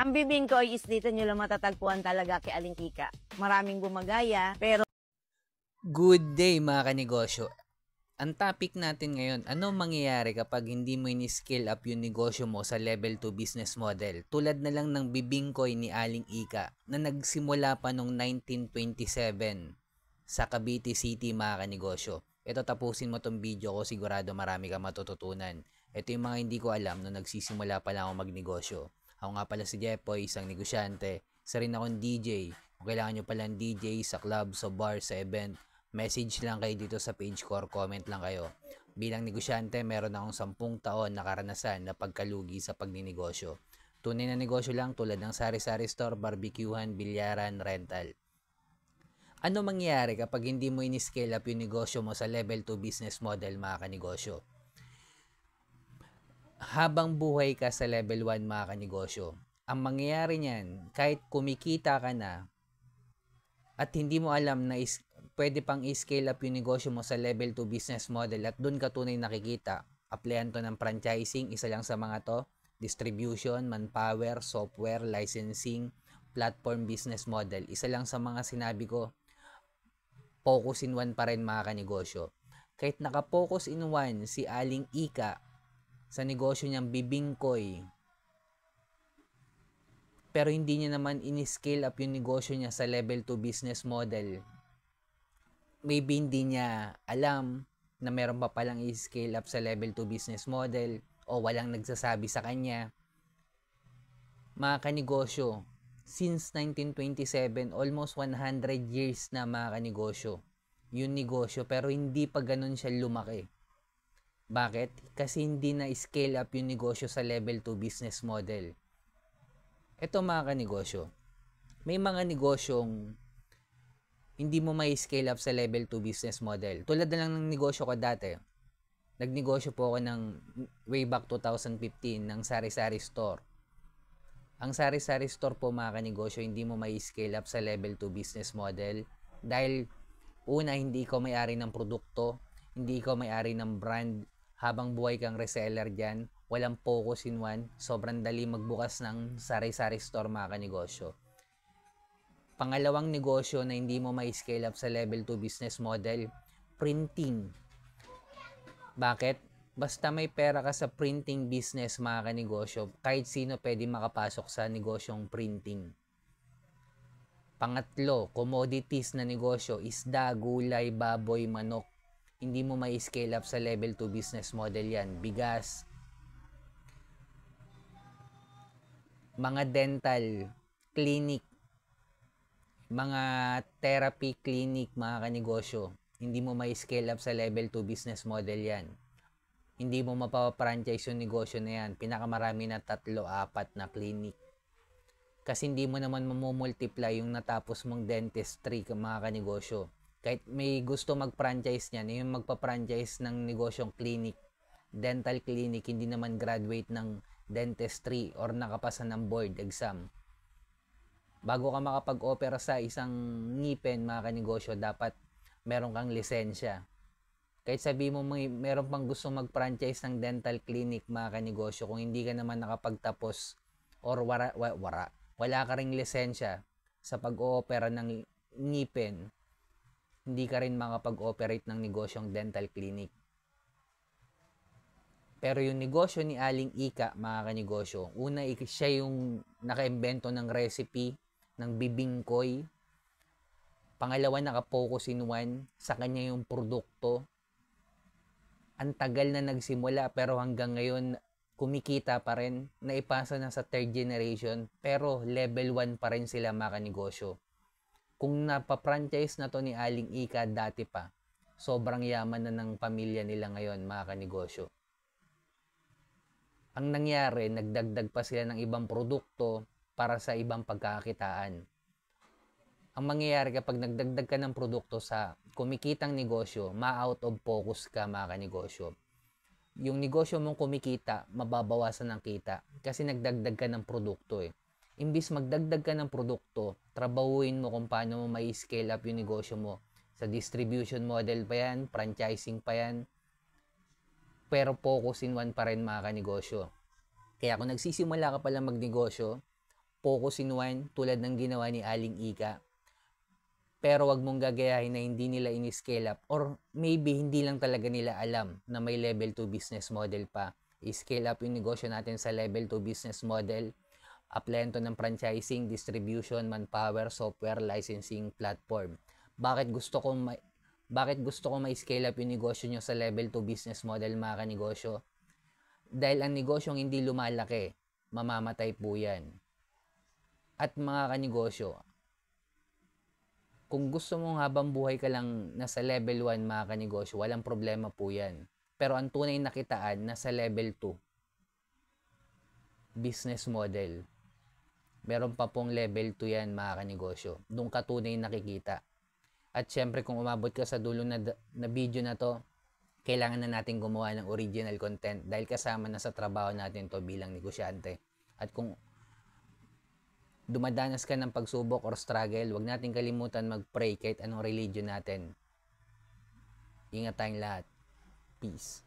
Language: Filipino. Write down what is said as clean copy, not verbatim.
Ang bibingkoy is dito nyo lang matatagpuan talaga kay Aling Ika. Maraming gumagaya, pero Good day mga kanegosyo. Ang topic natin ngayon, ano mangyayari kapag hindi mo in-scale up yung negosyo mo sa level 2 business model? Tulad na lang ng bibingkoy ni Aling Ika na nagsimula pa noong 1927 sa Cavite City mga kanegosyo. Ito, tapusin mo tong video ko, sigurado marami kang matututunan. Ito yung mga hindi ko alam nung nagsisimula pa lang ako magnegosyo. Ako nga pala si Jepoy, isang negosyante. Isa rin akong DJ. Kung kailangan nyo palang DJ sa club, sa bar, sa event, message lang kayo dito sa page ko or comment lang kayo. Bilang negosyante, meron akong 10 taon na karanasan na pagkalugi sa pagninegosyo. Tunay na negosyo lang tulad ng sari-sari store, barbecuehan, bilyaran, rental. Ano mangyayari kapag hindi mo in-scale up yung negosyo mo sa level 2 business model mga kanegosyo? Habang buhay ka sa level 1 mga kanegosyo, ang mangyayari niyan, kahit kumikita ka na at hindi mo alam na pwede pang i-scale up yung negosyo mo sa level 2 business model at doon ka tunay nakikita, applyan to ng franchising, isa lang sa mga to, distribution, manpower, software, licensing, platform business model, isa lang sa mga sinabi ko, focus in one pa rin mga kanegosyo. Kahit naka-focus in one si Aling Ika sa negosyo niyang bibingkoy, pero hindi niya naman in-scale up yung negosyo niya sa level 2 business model, maybe hindi niya alam na meron pa palang i-scale up sa level 2 business model o walang nagsasabi sa kanya. Mga kanegosyo, since 1927, almost 100 years na mga kanegosyo, yung negosyo, pero hindi pa ganun siya lumaki. Bakit? Kasi hindi na scale up yung negosyo sa level 2 business model. Ito mga kanegosyo, may mga negosyong hindi mo may scale up sa level 2 business model. Tulad na lang ng negosyo ko dati. Nagnegosyo po ako ng way back 2015 ng sari-sari store. Ang sari-sari store po mga kanegosyo, hindi mo may scale up sa level 2 business model dahil una, hindi ikaw may-ari ng produkto, hindi ikaw may-ari ng brand, habang buhay kang reseller dyan, walang focus in one, sobrang dali magbukas ng sari-sari store mga kanegosyo. Pangalawang negosyo na hindi mo mai-scale up sa level 2 business model, printing. Bakit? Basta may pera ka sa printing business mga kanegosyo, kahit sino pwede makapasok sa negosyong printing. Pangatlo, commodities na negosyo, isda, gulay, baboy, manok. Hindi mo mai-scale up sa level 2 business model yan. Bigas, mga dental, clinic, mga therapy clinic mga kanegosyo, hindi mo may scale up sa level 2 business model yan. Hindi mo mapapa-franchise yung negosyo na yan. Pinakamarami na 3-4 na clinic. Kasi hindi mo naman mamumultiply yung natapos mong dentistry mga kanegosyo. Kahit may gusto mag-franchise niyan, yung magpa-franchise ng negosyong clinic, dental clinic, hindi naman graduate ng dentistry or nakapasa ng board exam. Bago ka makapag-opera sa isang ngipin mga kanegosyo, dapat meron kang lisensya. Kahit sabi mo meron pang gusto mag-franchise ng dental clinic mga kanegosyo, kung hindi ka naman nakapagtapos or wala ka ring lisensya sa pag-oopera ng ngipin, hindi ka rin makapag-operate ng negosyong dental clinic. Pero yung negosyo ni Aling Ika mga kanegosyo, una siya yung naka-imbento ng recipe ng bibingkoy. Pangalawa, naka-focus in one sa kanya yung produkto. Ang tagal na nagsimula pero hanggang ngayon kumikita pa rin, naipasa na sa third generation, pero level 1 pa rin sila mga kanegosyo. Kung napa-franchise na to ni Aling Ika dati pa, sobrang yaman na ng pamilya nila ngayon mga kanegosyo. Ang nangyari, nagdagdag pa sila ng ibang produkto para sa ibang pagkakakitaan. Ang mangyayari kapag nagdagdag ka ng produkto sa kumikitang negosyo, ma-out of focus ka mga kanegosyo. Yung negosyo mong kumikita, mababawasan ng kita kasi nagdagdag ka ng produkto eh. Imbis magdagdag ka ng produkto, trabahuin mo kung paano mo may scale up yung negosyo mo. Sa distribution model pa yan, franchising pa yan, pero focus in one pa rin mga kanegosyo. Kaya kung nagsisimula ka pala magnegosyo, focus in one tulad ng ginawa ni Aling Ika. Pero wag mong gagayahin na hindi nila in-scale up or maybe hindi lang talaga nila alam na may level 2 business model pa. I-scale up yung negosyo natin sa level 2 business model. Applyan to ng franchising, distribution, manpower, software, licensing, platform. Bakit gusto ko ma-scale up yung negosyo nyo sa level 2 business model, mga kanegosyo? Dahil ang negosyong hindi lumalaki, mamamatay po yan. At mga kanegosyo, kung gusto mong habang buhay ka lang nasa level 1, mga kanegosyo, walang problema po yan. Pero ang tunay na kitaan, nasa level 2 business model. Meron pa pong level 2 yan, mga kanegosyo. Doon ka tunay nakikita. At syempre, kung umabot ka sa dulo na video na to, kailangan na natin gumawa ng original content dahil kasama na sa trabaho natin to bilang negosyante. At kung dumadanas ka ng pagsubok or struggle, huwag natin kalimutan mag-pray kahit anong religion natin. Ingat tayong lahat. Peace.